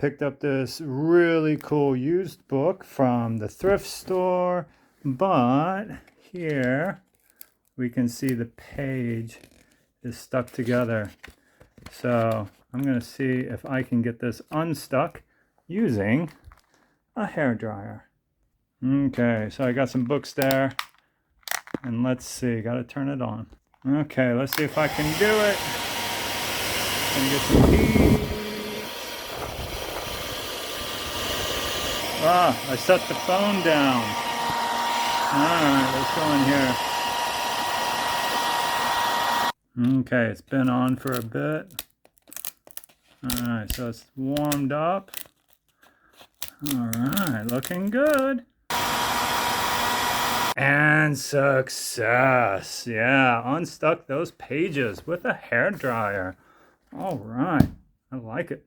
picked up this really cool used book from the thrift store, but here we can see the page is stuck together. So I'm going to see if I can get this unstuck using a hairdryer. Okay, so I got some books there, and let's see, got to turn it on. Okay, let's see if I can do it. Gonna get some heat. I set the phone down. Alright, let's go in here. Okay, it's been on for a bit. Alright, so it's warmed up. Alright, looking good. And success. Yeah, unstuck those pages with a hairdryer. Alright, I like it.